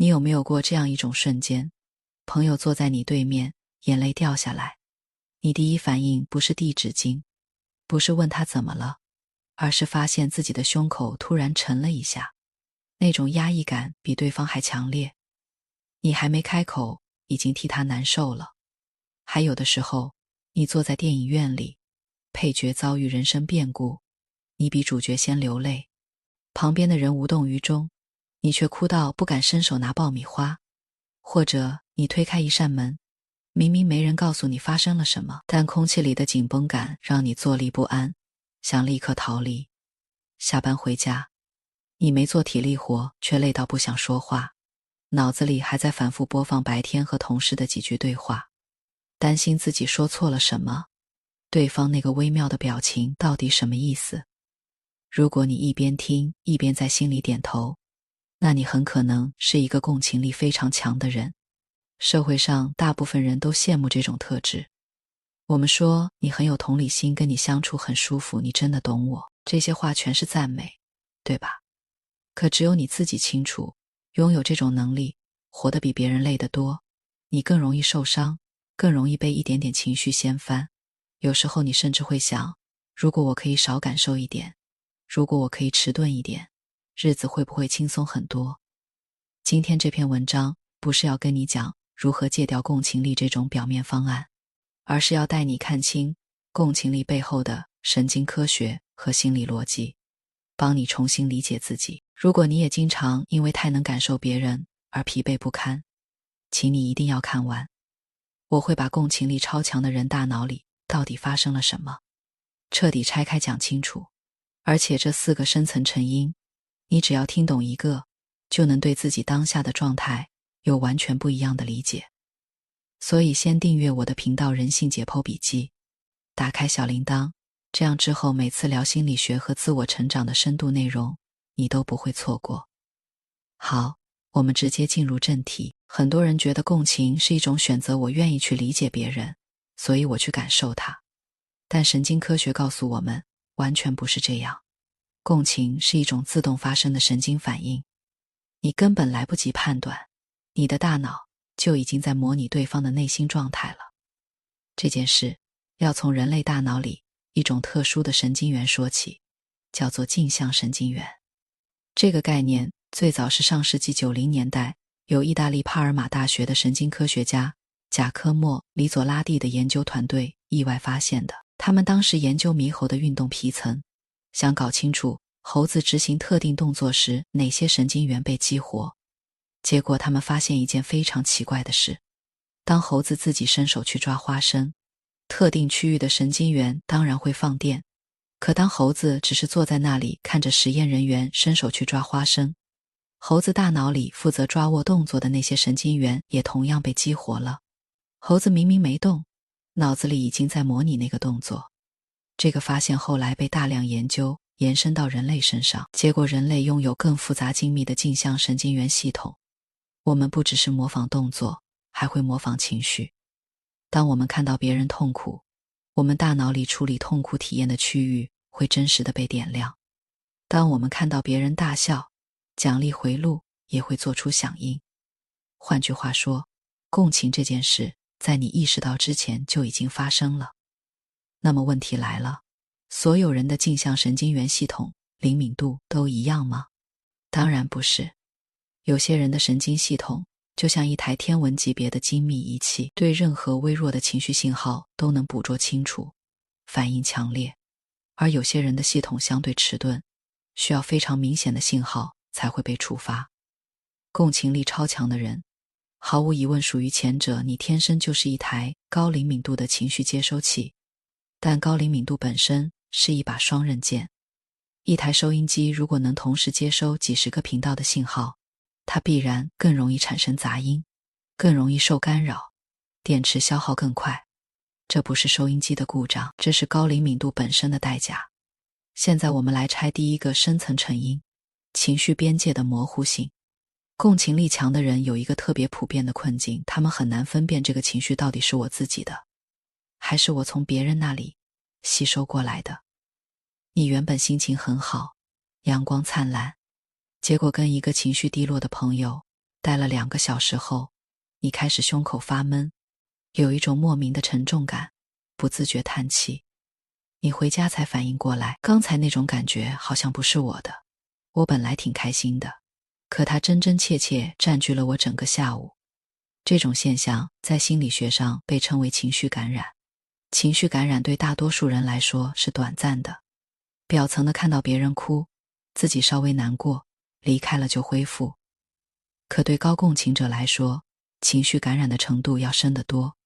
你有没有过这样一种瞬间，朋友坐在你对面，眼泪掉下来，你第一反应不是递纸巾，不是问他怎么了，而是发现自己的胸口突然沉了一下，那种压抑感比对方还强烈。你还没开口，已经替他难受了。还有的时候，你坐在电影院里，配角遭遇人生变故，你比主角先流泪，旁边的人无动于衷，你却哭到不敢伸手拿爆米花。或者你推开一扇门，明明没人告诉你发生了什么，但空气里的紧绷感让你坐立不安，想立刻逃离。下班回家，你没做体力活，却累到不想说话，脑子里还在反复播放白天和同事的几句对话，担心自己说错了什么，对方那个微妙的表情到底什么意思。如果你一边听一边在心里点头，那你很可能是一个共情力非常强的人。社会上大部分人都羡慕这种特质。我们说你很有同理心，跟你相处很舒服，你真的懂我，这些话全是赞美，对吧？可只有你自己清楚，拥有这种能力，活得比别人累得多，你更容易受伤，更容易被一点点情绪掀翻。有时候你甚至会想，如果我可以少感受一点，如果我可以迟钝一点，日子会不会轻松很多？今天这篇文章不是要跟你讲如何戒掉共情力这种表面方案，而是要带你看清共情力背后的神经科学和心理逻辑，帮你重新理解自己。如果你也经常因为太能感受别人而疲惫不堪，请你一定要看完。我会把共情力超强的人大脑里到底发生了什么，彻底拆开讲清楚。而且这4个深层成因，你只要听懂一个，就能对自己当下的状态有完全不一样的理解。所以先订阅我的频道人性解剖笔记，打开小铃铛，这样之后每次聊心理学和自我成长的深度内容，你都不会错过。好，我们直接进入正题。很多人觉得共情是一种选择，我愿意去理解别人，所以我去感受他。但神经科学告诉我们，完全不是这样。共情是一种自动发生的神经反应，你根本来不及判断，你的大脑就已经在模拟对方的内心状态了。这件事要从人类大脑里一种特殊的神经元说起，叫做镜像神经元。这个概念最早是上世纪90年代由意大利帕尔马大学的神经科学家贾科莫·里佐拉蒂的研究团队意外发现的。他们当时研究猕猴的运动皮层，想搞清楚猴子执行特定动作时哪些神经元被激活。结果他们发现一件非常奇怪的事，当猴子自己伸手去抓花生，特定区域的神经元当然会放电，可当猴子只是坐在那里看着实验人员伸手去抓花生，猴子大脑里负责抓握动作的那些神经元也同样被激活了。猴子明明没动，脑子里已经在模拟那个动作。这个发现后来被大量研究，延伸到人类身上，结果人类拥有更复杂精密的镜像神经元系统。我们不只是模仿动作，还会模仿情绪。当我们看到别人痛苦，我们大脑里处理痛苦体验的区域会真实的被点亮。当我们看到别人大笑，奖励回路也会做出响应。换句话说，共情这件事在你意识到之前就已经发生了。那么问题来了，所有人的镜像神经元系统灵敏度都一样吗？当然不是。有些人的神经系统就像一台天文级别的精密仪器，对任何微弱的情绪信号都能捕捉清楚，反应强烈。而有些人的系统相对迟钝，需要非常明显的信号才会被触发。共情力超强的人，毫无疑问属于前者，你天生就是一台高灵敏度的情绪接收器。但高灵敏度本身是一把双刃剑。一台收音机如果能同时接收几十个频道的信号，它必然更容易产生杂音，更容易受干扰，电池消耗更快。这不是收音机的故障，这是高灵敏度本身的代价。现在我们来拆第一个深层成因，情绪边界的模糊性。共情力强的人有一个特别普遍的困境，他们很难分辨这个情绪到底是我自己的，还是我从别人那里吸收过来的。你原本心情很好，阳光灿烂，结果跟一个情绪低落的朋友待了2个小时后，你开始胸口发闷，有一种莫名的沉重感，不自觉叹气。你回家才反应过来，刚才那种感觉好像不是我的。我本来挺开心的，可它真真切切占据了我整个下午。这种现象在心理学上被称为情绪感染。情绪感染对大多数人来说是短暂的，表层的看到别人哭，自己稍微难过，离开了就恢复。可对高共情者来说，情绪感染的程度要深得多，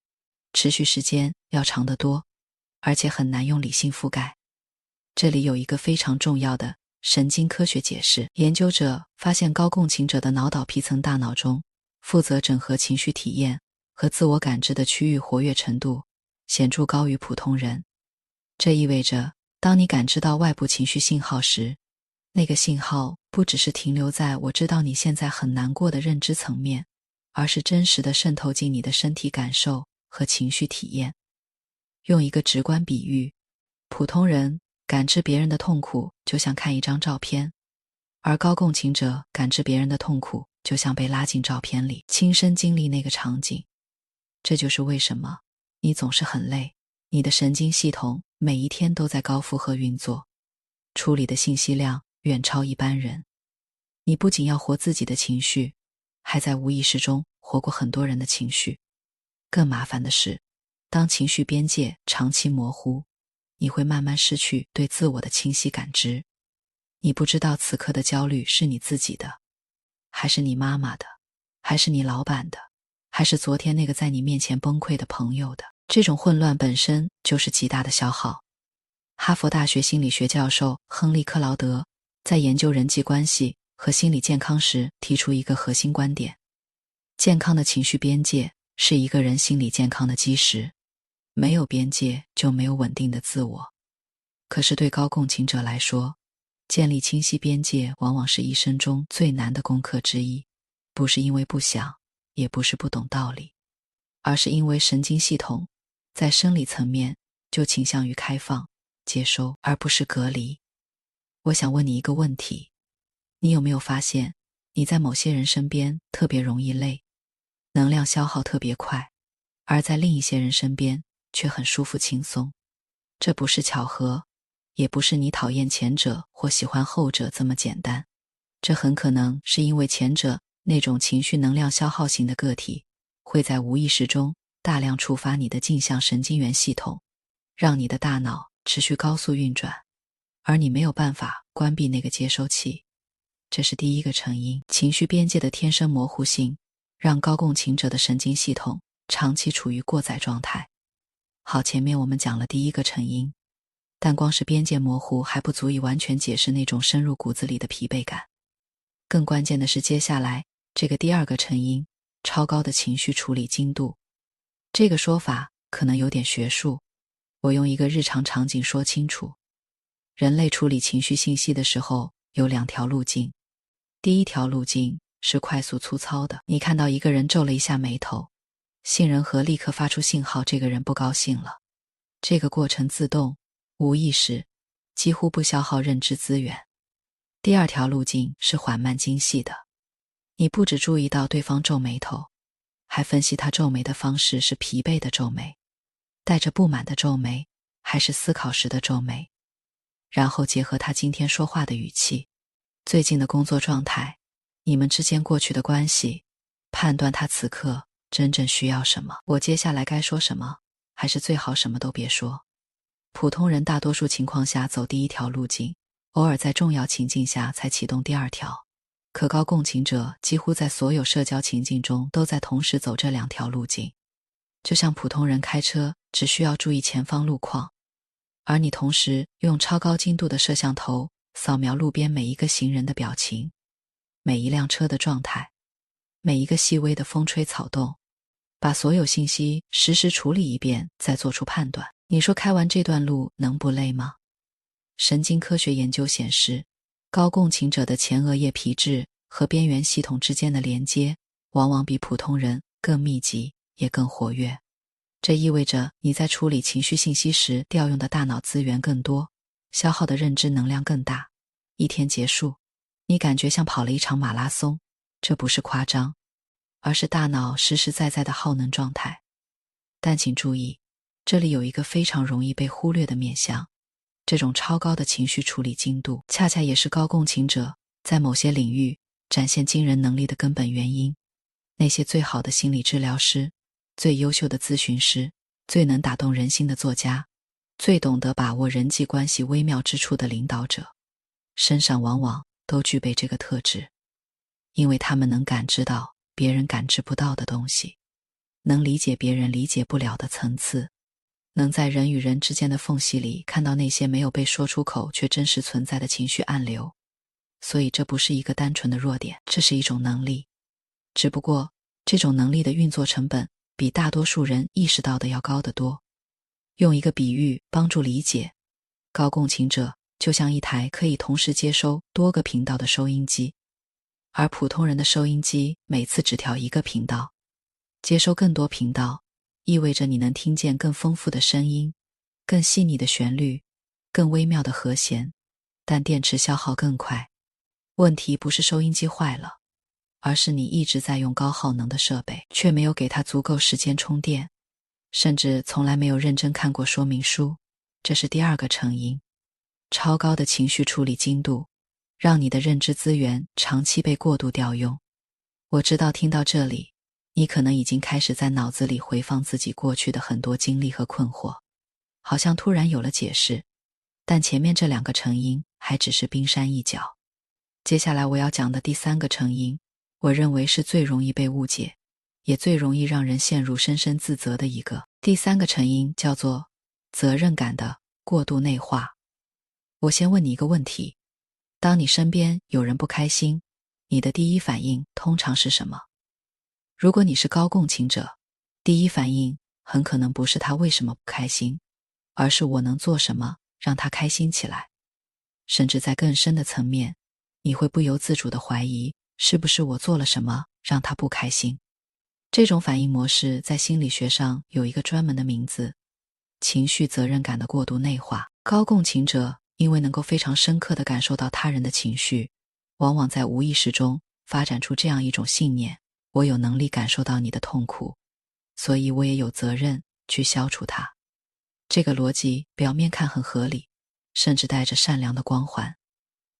持续时间要长得多，而且很难用理性覆盖。这里有一个非常重要的神经科学解释。研究者发现高共情者的脑岛皮层大脑中负责整合情绪体验和自我感知的区域活跃程度显著高于普通人。这意味着，当你感知到外部情绪信号时，那个信号不只是停留在我知道你现在很难过的认知层面，而是真实地渗透进你的身体感受和情绪体验。用一个直观比喻，普通人感知别人的痛苦就像看一张照片，而高共情者感知别人的痛苦就像被拉进照片里，亲身经历那个场景。这就是为什么你总是很累，你的神经系统每一天都在高负荷运作，处理的信息量远超一般人。你不仅要活自己的情绪，还在无意识中活过很多人的情绪。更麻烦的是，当情绪边界长期模糊，你会慢慢失去对自我的清晰感知。你不知道此刻的焦虑是你自己的，还是你妈妈的，还是你老板的，还是昨天那个在你面前崩溃的朋友的。这种混乱本身就是极大的消耗。哈佛大学心理学教授亨利·克劳德在研究人际关系和心理健康时提出一个核心观点：健康的情绪边界是一个人心理健康的基石，没有边界就没有稳定的自我。可是对高共情者来说，建立清晰边界往往是一生中最难的功课之一，不是因为不想，也不是不懂道理，而是因为神经系统在生理层面就倾向于开放、接收，而不是隔离。我想问你一个问题，你有没有发现，你在某些人身边特别容易累，能量消耗特别快，而在另一些人身边却很舒服轻松？这不是巧合，也不是你讨厌前者或喜欢后者这么简单，这很可能是因为前者那种情绪能量消耗型的个体会在无意识中大量触发你的镜像神经元系统，让你的大脑持续高速运转，而你没有办法关闭那个接收器。这是第一个成因。情绪边界的天生模糊性让高共情者的神经系统长期处于过载状态。好，前面我们讲了第一个成因，但光是边界模糊还不足以完全解释那种深入骨子里的疲惫感。更关键的是接下来这个第二个成因，超高的情绪处理精度。这个说法可能有点学术，我用一个日常场景说清楚。人类处理情绪信息的时候有2条路径。第一条路径是快速粗糙的，你看到一个人皱了一下眉头，杏仁核立刻发出信号，这个人不高兴了。这个过程自动、无意识，几乎不消耗认知资源。第二条路径是缓慢精细的，你不只注意到对方皱眉头，还分析他皱眉的方式是疲惫的皱眉，带着不满的皱眉，还是思考时的皱眉，然后结合他今天说话的语气，最近的工作状态，你们之间过去的关系，判断他此刻真正需要什么。我接下来该说什么，还是最好什么都别说。普通人大多数情况下走第一条路径，偶尔在重要情境下才启动第二条。可高共情者几乎在所有社交情境中都在同时走这2条路径。就像普通人开车只需要注意前方路况，而你同时用超高精度的摄像头扫描路边每一个行人的表情，每一辆车的状态，每一个细微的风吹草动，把所有信息实时处理一遍，再做出判断。你说开完这段路能不累吗？神经科学研究显示，高共情者的前额叶皮质和边缘系统之间的连接往往比普通人更密集，也更活跃。这意味着你在处理情绪信息时调用的大脑资源更多，消耗的认知能量更大。一天结束，你感觉像跑了一场马拉松，这不是夸张，而是大脑实实在在的耗能状态。但请注意，这里有一个非常容易被忽略的面向，这种超高的情绪处理精度，恰恰也是高共情者在某些领域展现惊人能力的根本原因。那些最好的心理治疗师，最优秀的咨询师，最能打动人心的作家，最懂得把握人际关系微妙之处的领导者，身上往往都具备这个特质。因为他们能感知到别人感知不到的东西，能理解别人理解不了的层次，能在人与人之间的缝隙里看到那些没有被说出口却真实存在的情绪暗流。所以这不是一个单纯的弱点，这是一种能力。只不过这种能力的运作成本比大多数人意识到的要高得多。用一个比喻帮助理解，高共情者就像一台可以同时接收多个频道的收音机，而普通人的收音机每次只调一个频道。接收更多频道意味着你能听见更丰富的声音，更细腻的旋律，更微妙的和弦，但电池消耗更快。问题不是收音机坏了，而是你一直在用高耗能的设备，却没有给它足够时间充电，甚至从来没有认真看过说明书。这是第二个成因。超高的情绪处理精度让你的认知资源长期被过度调用。我知道听到这里，你可能已经开始在脑子里回放自己过去的很多经历和困惑，好像突然有了解释，但前面这两个成因还只是冰山一角。接下来我要讲的第三个成因，我认为是最容易被误解，也最容易让人陷入深深自责的一个。第三个成因叫做责任感的过度内化。我先问你一个问题，当你身边有人不开心，你的第一反应通常是什么？如果你是高共情者，第一反应很可能不是他为什么不开心，而是我能做什么让他开心起来。甚至在更深的层面，你会不由自主地怀疑，是不是我做了什么让他不开心。这种反应模式在心理学上有一个专门的名字，情绪责任感的过度内化。高共情者因为能够非常深刻地感受到他人的情绪，往往在无意识中发展出这样一种信念，我有能力感受到你的痛苦，所以我也有责任去消除它。这个逻辑表面看很合理，甚至带着善良的光环，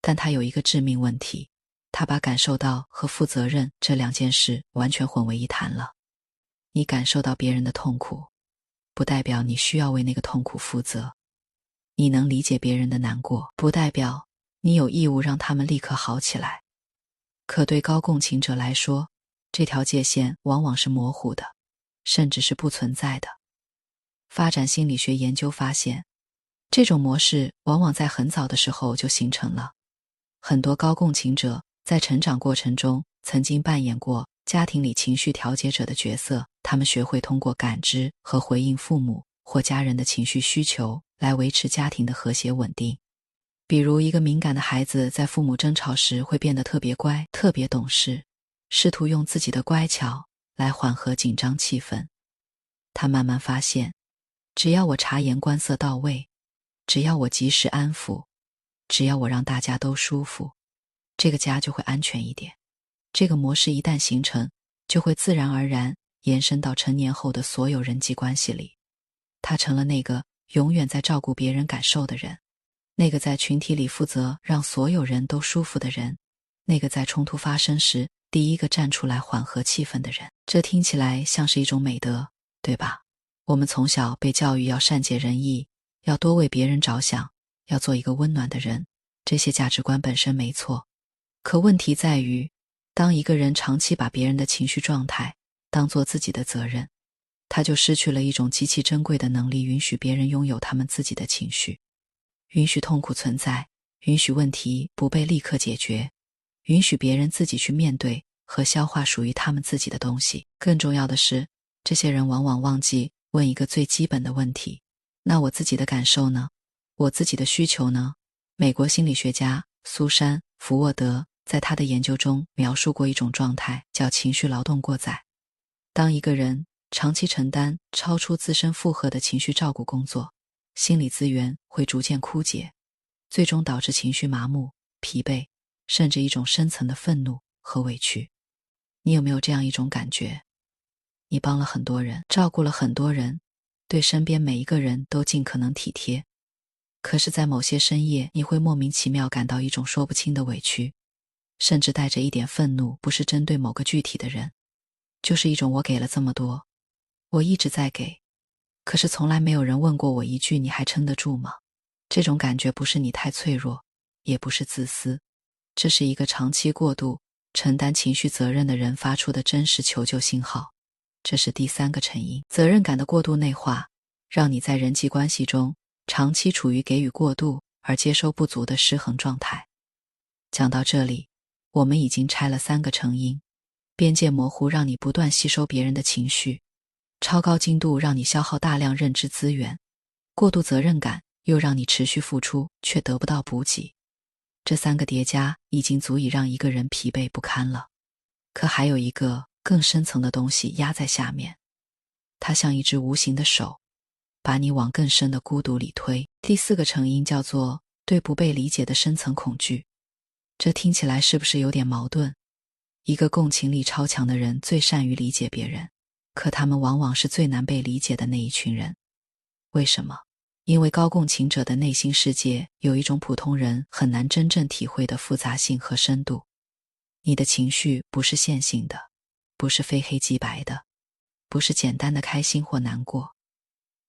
但它有一个致命问题，它把感受到和负责任这两件事完全混为一谈了。你感受到别人的痛苦，不代表你需要为那个痛苦负责。你能理解别人的难过，不代表你有义务让他们立刻好起来。可对高共情者来说，这条界限往往是模糊的，甚至是不存在的。发展心理学研究发现，这种模式往往在很早的时候就形成了。很多高共情者在成长过程中曾经扮演过家庭里情绪调节者的角色，他们学会通过感知和回应父母或家人的情绪需求来维持家庭的和谐稳定。比如一个敏感的孩子在父母争吵时会变得特别乖，特别懂事，试图用自己的乖巧来缓和紧张气氛。他慢慢发现，只要我察言观色到位，只要我及时安抚，只要我让大家都舒服，这个家就会安全一点。这个模式一旦形成，就会自然而然延伸到成年后的所有人际关系里。他成了那个永远在照顾别人感受的人，那个在群体里负责让所有人都舒服的人，那个在冲突发生时第一个站出来缓和气氛的人。这听起来像是一种美德，对吧？我们从小被教育要善解人意，要多为别人着想，要做一个温暖的人，这些价值观本身没错。可问题在于，当一个人长期把别人的情绪状态当作自己的责任，他就失去了一种极其珍贵的能力，允许别人拥有他们自己的情绪，允许痛苦存在，允许问题不被立刻解决，允许别人自己去面对和消化属于他们自己的东西。更重要的是，这些人往往忘记问一个最基本的问题，那我自己的感受呢？我自己的需求呢？美国心理学家苏珊·福沃德在他的研究中描述过一种状态，叫情绪劳动过载。当一个人长期承担超出自身负荷的情绪照顾工作，心理资源会逐渐枯竭，最终导致情绪麻木、疲惫，甚至一种深层的愤怒和委屈。你有没有这样一种感觉？你帮了很多人，照顾了很多人，对身边每一个人都尽可能体贴。可是在某些深夜，你会莫名其妙感到一种说不清的委屈，甚至带着一点愤怒，不是针对某个具体的人，就是一种我给了这么多，我一直在给，可是从来没有人问过我一句你还撑得住吗？这种感觉不是你太脆弱，也不是自私，这是一个长期过度承担情绪责任的人发出的真实求救信号。这是第三个成因，责任感的过度内化，让你在人际关系中长期处于给予过度而接收不足的失衡状态。讲到这里，我们已经拆了3个成因，边界模糊让你不断吸收别人的情绪，超高精度让你消耗大量认知资源，过度责任感又让你持续付出却得不到补给。这3个叠加已经足以让一个人疲惫不堪了。可还有一个更深层的东西压在下面，它像一只无形的手，把你往更深的孤独里推。第4个成因叫做对不被理解的深层恐惧。这听起来是不是有点矛盾？一个共情力超强的人最善于理解别人，可他们往往是最难被理解的那一群人。为什么？因为高共情者的内心世界有一种普通人很难真正体会的复杂性和深度。你的情绪不是线性的，不是非黑即白的，不是简单的开心或难过。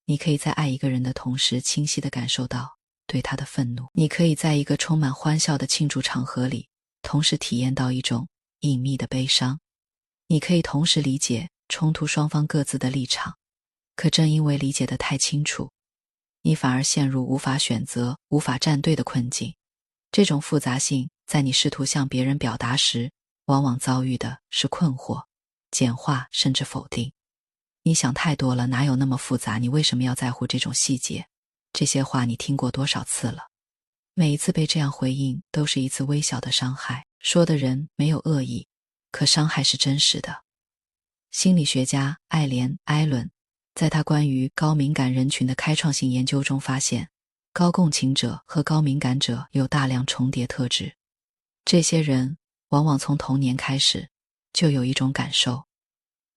你可以在爱一个人的同时清晰地感受到对他的愤怒，你可以在一个充满欢笑的庆祝场合里同时体验到一种隐秘的悲伤，你可以同时理解冲突双方各自的立场。可正因为理解得太清楚，你反而陷入无法选择、无法站队的困境。这种复杂性在你试图向别人表达时，往往遭遇的是困惑、简化甚至否定。你想太多了，哪有那么复杂？你为什么要在乎这种细节？这些话你听过多少次了？每一次被这样回应，都是一次微小的伤害。说的人没有恶意，可伤害是真实的。心理学家艾莲·艾伦在他关于高敏感人群的开创性研究中发现，高共情者和高敏感者有大量重叠特质。这些人往往从童年开始就有一种感受，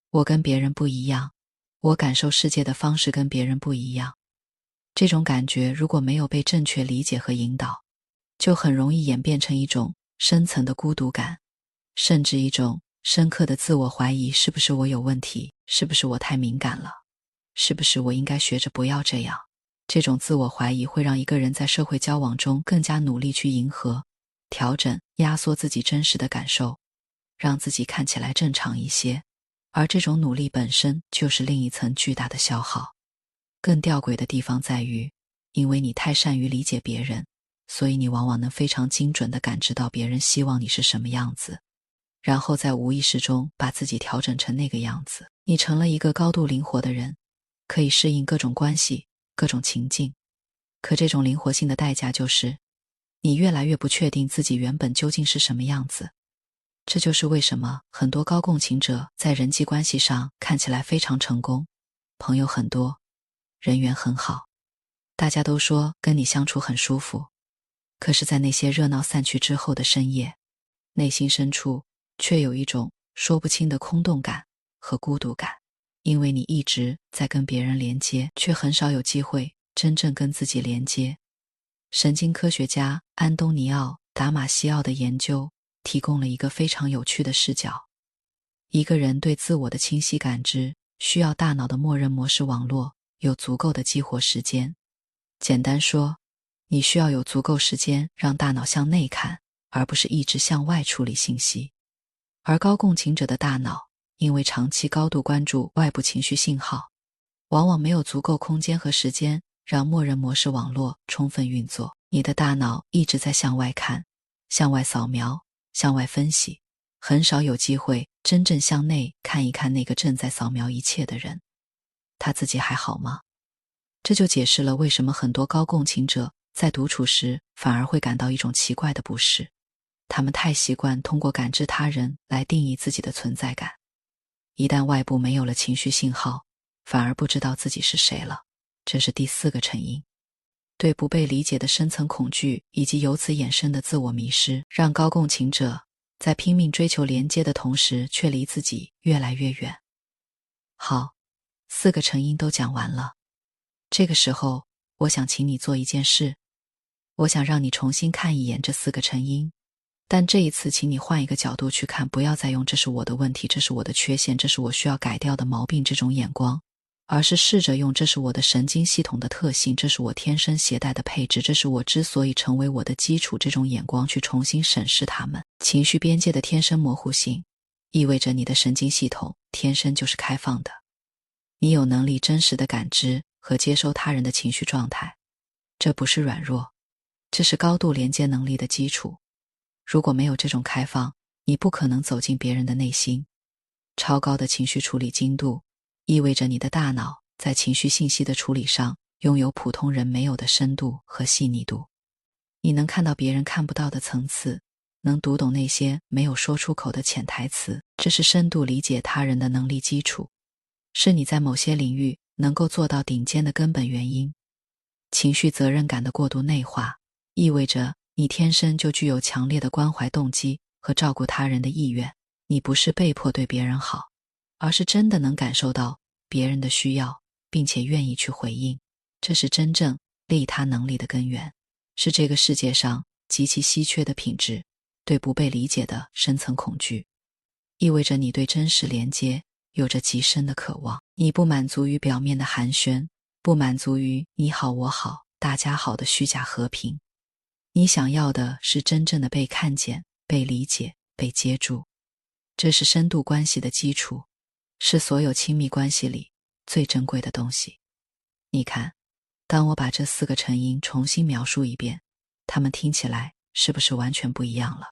我跟别人不一样，我感受世界的方式跟别人不一样。这种感觉如果没有被正确理解和引导，就很容易演变成一种深层的孤独感，甚至一种深刻的自我怀疑，是不是我有问题？是不是我太敏感了？是不是我应该学着不要这样？这种自我怀疑会让一个人在社会交往中更加努力去迎合、调整、压缩自己真实的感受，让自己看起来正常一些。而这种努力本身就是另一层巨大的消耗。更吊诡的地方在于，因为你太善于理解别人，所以你往往能非常精准地感知到别人希望你是什么样子，然后在无意识中把自己调整成那个样子。你成了一个高度灵活的人，可以适应各种关系、各种情境。可这种灵活性的代价就是，你越来越不确定自己原本究竟是什么样子。这就是为什么很多高共情者在人际关系上看起来非常成功，朋友很多，人缘很好，大家都说跟你相处很舒服。可是在那些热闹散去之后的深夜，内心深处却有一种说不清的空洞感和孤独感，因为你一直在跟别人连接，却很少有机会真正跟自己连接。神经科学家安东尼奥·达马西奥的研究提供了一个非常有趣的视角。一个人对自我的清晰感知，需要大脑的默认模式网络有足够的激活时间。简单说，你需要有足够时间让大脑向内看，而不是一直向外处理信息。而高共情者的大脑因为长期高度关注外部情绪信号，往往没有足够空间和时间让默认模式网络充分运作。你的大脑一直在向外看，向外扫描，向外分析，很少有机会真正向内看一看那个正在扫描一切的人，他自己还好吗？这就解释了为什么很多高共情者在独处时反而会感到一种奇怪的不适。他们太习惯通过感知他人来定义自己的存在感，一旦外部没有了情绪信号，反而不知道自己是谁了。这是第4个成因。对不被理解的深层恐惧以及由此衍生的自我迷失，让高共情者在拼命追求连接的同时，却离自己越来越远。好，4个成因都讲完了。这个时候，我想请你做一件事，我想让你重新看一眼这4个成因，但这一次请你换一个角度去看，不要再用这是我的问题，这是我的缺陷，这是我需要改掉的毛病这种眼光，而是试着用这是我的神经系统的特性，这是我天生携带的配置，这是我之所以成为我的基础这种眼光去重新审视它们。情绪边界的天生模糊性，意味着你的神经系统天生就是开放的，你有能力真实的感知和接收他人的情绪状态，这不是软弱，这是高度连接能力的基础。如果没有这种开放，你不可能走进别人的内心。超高的情绪处理精度，意味着你的大脑在情绪信息的处理上拥有普通人没有的深度和细腻度。你能看到别人看不到的层次，能读懂那些没有说出口的潜台词，这是深度理解他人的能力基础，是你在某些领域能够做到顶尖的根本原因。情绪责任感的过度内化，意味着你天生就具有强烈的关怀动机和照顾他人的意愿，你不是被迫对别人好，而是真的能感受到别人的需要，并且愿意去回应。这是真正利他能力的根源，是这个世界上极其稀缺的品质，对不被理解的深层恐惧，意味着你对真实连接有着极深的渴望。你不满足于表面的寒暄，不满足于你好我好大家好的虚假和平，你想要的是真正的被看见、被理解、被接住。这是深度关系的基础，是所有亲密关系里最珍贵的东西。你看，当我把这4个成因重新描述一遍，它们听起来是不是完全不一样了？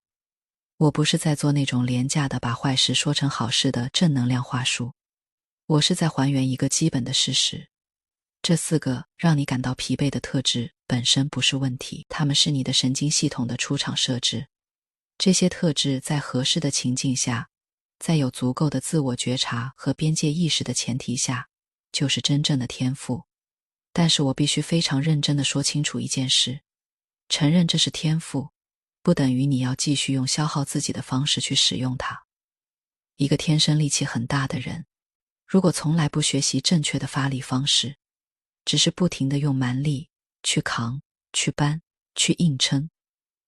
我不是在做那种廉价的把坏事说成好事的正能量话术，我是在还原一个基本的事实。这4个让你感到疲惫的特质本身不是问题，它们是你的神经系统的出厂设置。这些特质在合适的情境下，在有足够的自我觉察和边界意识的前提下，就是真正的天赋。但是我必须非常认真地说清楚一件事，承认这是天赋，不等于你要继续用消耗自己的方式去使用它。一个天生力气很大的人，如果从来不学习正确的发力方式，只是不停地用蛮力去扛、去搬、去硬撑，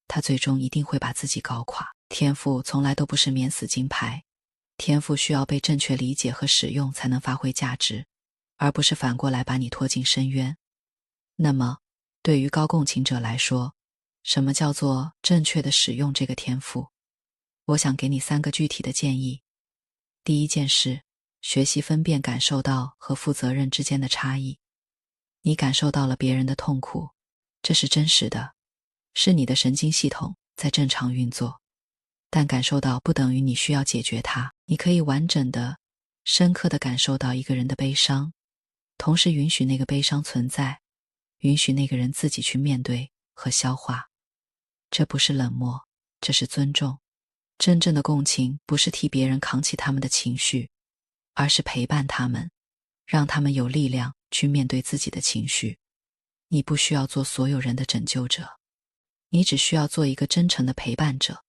他最终一定会把自己搞垮。天赋从来都不是免死金牌，天赋需要被正确理解和使用才能发挥价值，而不是反过来把你拖进深渊。那么，对于高共情者来说，什么叫做正确的使用这个天赋？我想给你3个具体的建议。第一件事，学习分辨感受到和负责任之间的差异。你感受到了别人的痛苦，这是真实的，是你的神经系统在正常运作。但感受到不等于你需要解决它，你可以完整的、深刻的感受到一个人的悲伤，同时允许那个悲伤存在，允许那个人自己去面对和消化。这不是冷漠，这是尊重。真正的共情不是替别人扛起他们的情绪，而是陪伴他们，让他们有力量去面对自己的情绪。你不需要做所有人的拯救者，你只需要做一个真诚的陪伴者。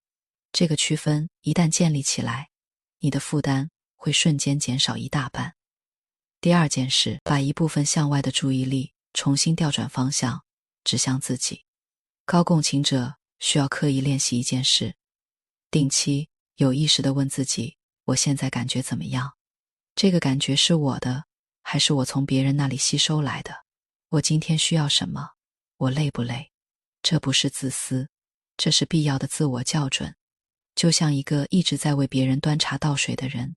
这个区分一旦建立起来，你的负担会瞬间减少一大半。第二件事，把一部分向外的注意力重新调转方向，指向自己。高共情者需要刻意练习一件事，定期有意识地问自己，我现在感觉怎么样？这个感觉是我的，还是我从别人那里吸收来的？我今天需要什么？我累不累？这不是自私，这是必要的自我校准。就像一个一直在为别人端茶倒水的人，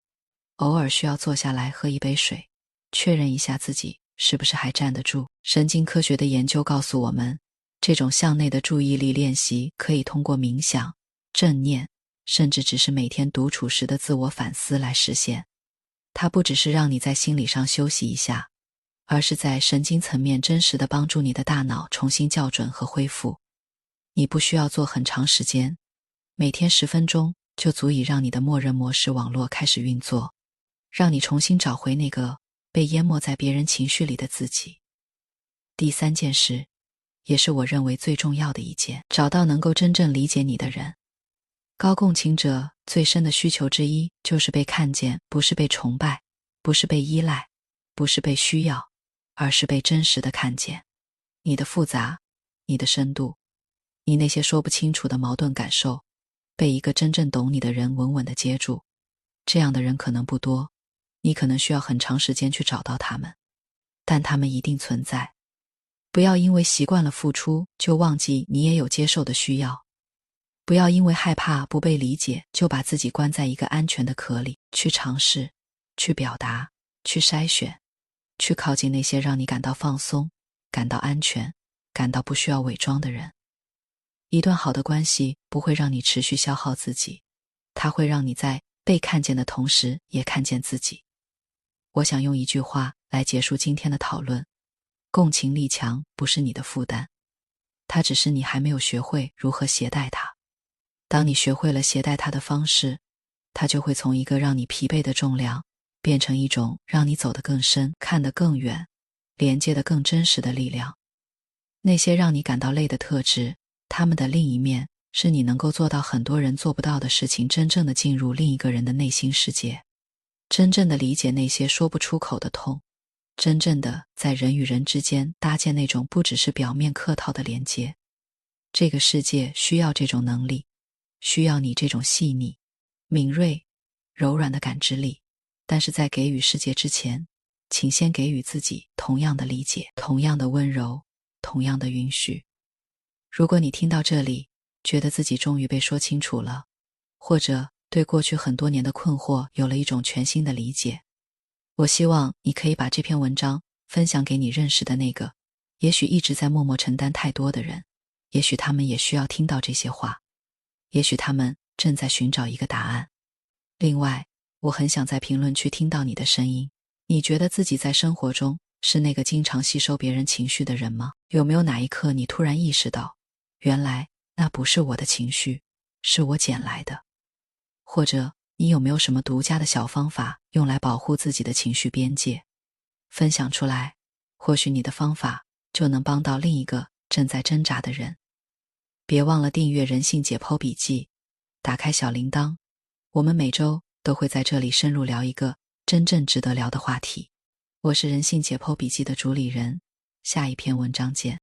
偶尔需要坐下来喝一杯水，确认一下自己是不是还站得住。神经科学的研究告诉我们，这种向内的注意力练习可以通过冥想、正念，甚至只是每天独处时的自我反思来实现。它不只是让你在心理上休息一下，而是在神经层面真实地帮助你的大脑重新校准和恢复。你不需要做很长时间，每天10分钟就足以让你的默认模式网络开始运作，让你重新找回那个被淹没在别人情绪里的自己。第3件事，也是我认为最重要的一件，找到能够真正理解你的人。高共情者最深的需求之一就是被看见，不是被崇拜，不是被依赖，不是被需要，而是被真实的看见。你的复杂，你的深度，你那些说不清楚的矛盾感受，被一个真正懂你的人稳稳地接住。这样的人可能不多，你可能需要很长时间去找到他们，但他们一定存在。不要因为习惯了付出，就忘记你也有接受的需要。不要因为害怕不被理解，就把自己关在一个安全的壳里，去尝试，去表达，去筛选，去靠近那些让你感到放松、感到安全、感到不需要伪装的人。一段好的关系不会让你持续消耗自己，它会让你在被看见的同时也看见自己。我想用一句话来结束今天的讨论：共情力强不是你的负担，它只是你还没有学会如何携带它。当你学会了携带它的方式，它就会从一个让你疲惫的重量，变成一种让你走得更深、看得更远、连接得更真实的力量。那些让你感到累的特质，它们的另一面是你能够做到很多人做不到的事情，真正的进入另一个人的内心世界，真正的理解那些说不出口的痛，真正的在人与人之间搭建那种不只是表面客套的连接。这个世界需要这种能力，需要你这种细腻、敏锐、柔软的感知力。但是在给予世界之前，请先给予自己同样的理解，同样的温柔，同样的允许。如果你听到这里，觉得自己终于被说清楚了，或者对过去很多年的困惑有了一种全新的理解，我希望你可以把这篇文章分享给你认识的那个也许一直在默默承担太多的人，也许他们也需要听到这些话，也许他们正在寻找一个答案。另外，我很想在评论区听到你的声音。你觉得自己在生活中是那个经常吸收别人情绪的人吗？有没有哪一刻你突然意识到，原来那不是我的情绪，是我捡来的？或者你有没有什么独家的小方法用来保护自己的情绪边界？分享出来，或许你的方法就能帮到另一个正在挣扎的人。别忘了订阅人性解剖笔记，打开小铃铛，我们每周都会在这里深入聊一个真正值得聊的话题。我是人性解剖笔记的主理人，下一篇文章见。